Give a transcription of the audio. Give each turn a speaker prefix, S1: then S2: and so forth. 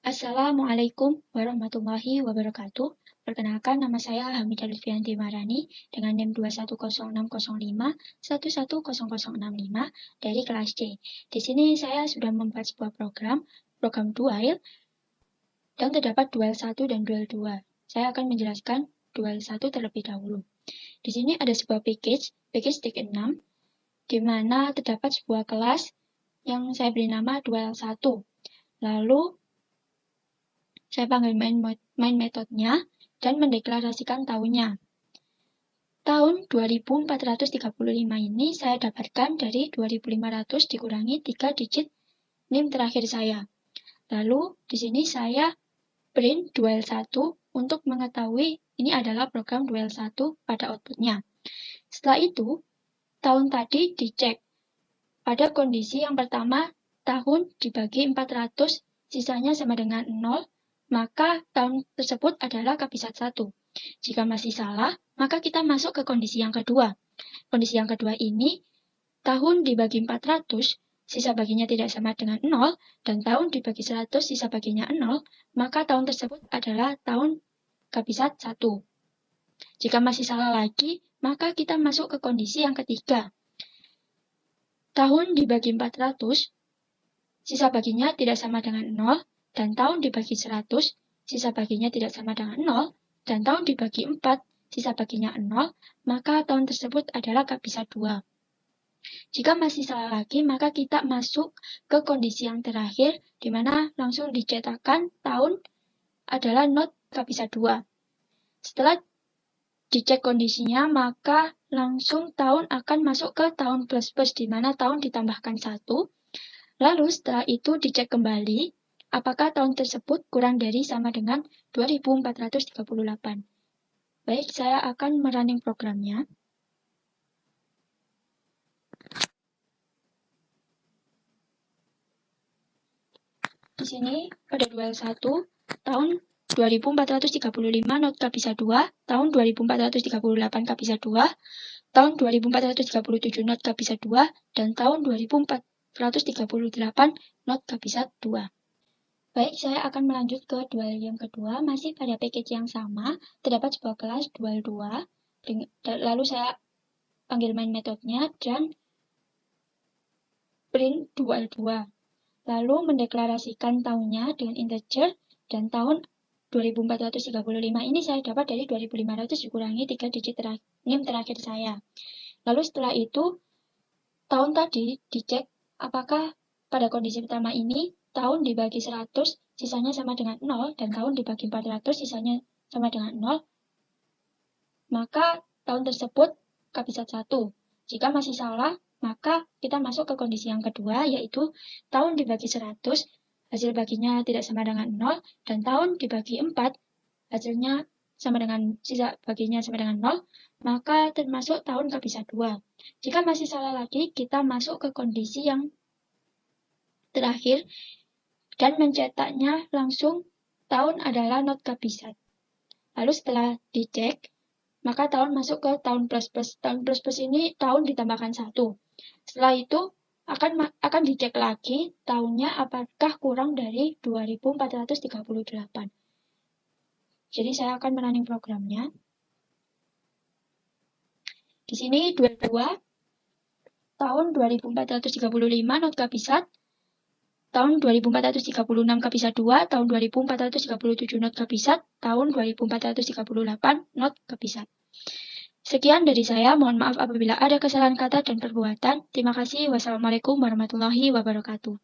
S1: Assalamualaikum warahmatullahi wabarakatuh. Perkenalkan, nama saya Hamidah Lutfianti Marani dengan NIM 2106051100065 dari kelas C. Di sini saya sudah membuat sebuah program dual, dan terdapat dual 1 dan dual 2. Saya akan menjelaskan dual 1 terlebih dahulu. Di sini ada sebuah package tik 6, di mana terdapat sebuah kelas yang saya beri nama dual 1. Lalu saya panggil main metodenya dan mendeklarasikan tahunnya. Tahun 2435 ini saya dapatkan dari 2500 dikurangi 3 digit NIM terakhir saya. Lalu di sini saya print dual 1 untuk mengetahui ini adalah program dual 1 pada outputnya. Setelah itu, tahun tadi dicek. Pada kondisi yang pertama, tahun dibagi 400, sisanya sama dengan 0, maka tahun tersebut adalah kabisat 1. Jika masih salah, maka kita masuk ke kondisi yang kedua. Kondisi yang kedua ini, tahun dibagi 400, sisa baginya tidak sama dengan 0, dan tahun dibagi 100, sisa baginya 0, maka tahun tersebut adalah tahun kabisat 1. Jika masih salah lagi, maka kita masuk ke kondisi yang ketiga. Tahun dibagi 400, sisa baginya tidak sama dengan 0, dan tahun dibagi 100, sisa baginya tidak sama dengan 0, dan tahun dibagi 4, sisa baginya 0, maka tahun tersebut adalah kabisat 2. Jika masih salah lagi, maka kita masuk ke kondisi yang terakhir, di mana langsung dicetakkan tahun adalah not kabisat 2. Setelah dicek kondisinya, maka langsung tahun akan masuk ke tahun plus-plus, di mana tahun ditambahkan 1. Lalu setelah itu dicek kembali, apakah tahun tersebut kurang dari sama dengan 2438. Baik, saya akan merunning programnya. Di sini pada dual 1, tahun 2435 not kabisat 2, tahun 2438 kabisat 2, tahun 2437 not kabisat 2, dan tahun 2438 not kabisat 2. Baik, saya akan melanjut ke dual yang kedua, masih pada package yang sama, terdapat sebuah kelas dual 2, lalu saya panggil main metodenya dan print dual 2. Lalu mendeklarasikan tahunnya dengan integer, dan tahun 2435 ini saya dapat dari 2500 dikurangi 3 digit NIM terakhir saya. Lalu setelah itu, tahun tadi dicek apakah pada kondisi pertama ini, tahun dibagi 100, sisanya sama dengan 0, dan tahun dibagi 400, sisanya sama dengan 0, maka tahun tersebut kabisat 1. Jika masih salah, maka kita masuk ke kondisi yang kedua, yaitu tahun dibagi 100, hasil baginya tidak sama dengan 0, dan tahun dibagi 4, hasilnya sama dengan sisa baginya sama dengan 0, maka termasuk tahun kabisat 2. Jika masih salah lagi, kita masuk ke kondisi yang terakhir, dan mencetaknya langsung tahun adalah not kabisat. Lalu setelah dicek, maka tahun masuk ke tahun plus-plus. Tahun plus-plus ini tahun ditambahkan 1. Setelah itu akan dicek lagi tahunnya apakah kurang dari 2438. Jadi saya akan merunning programnya. Di sini dual 2, tahun 2435 not kabisat, tahun 2436 kabisat 2, tahun 2437 not kabisat, tahun 2438 not kabisat. Sekian dari saya, mohon maaf apabila ada kesalahan kata dan perbuatan. Terima kasih. Wassalamualaikum warahmatullahi wabarakatuh.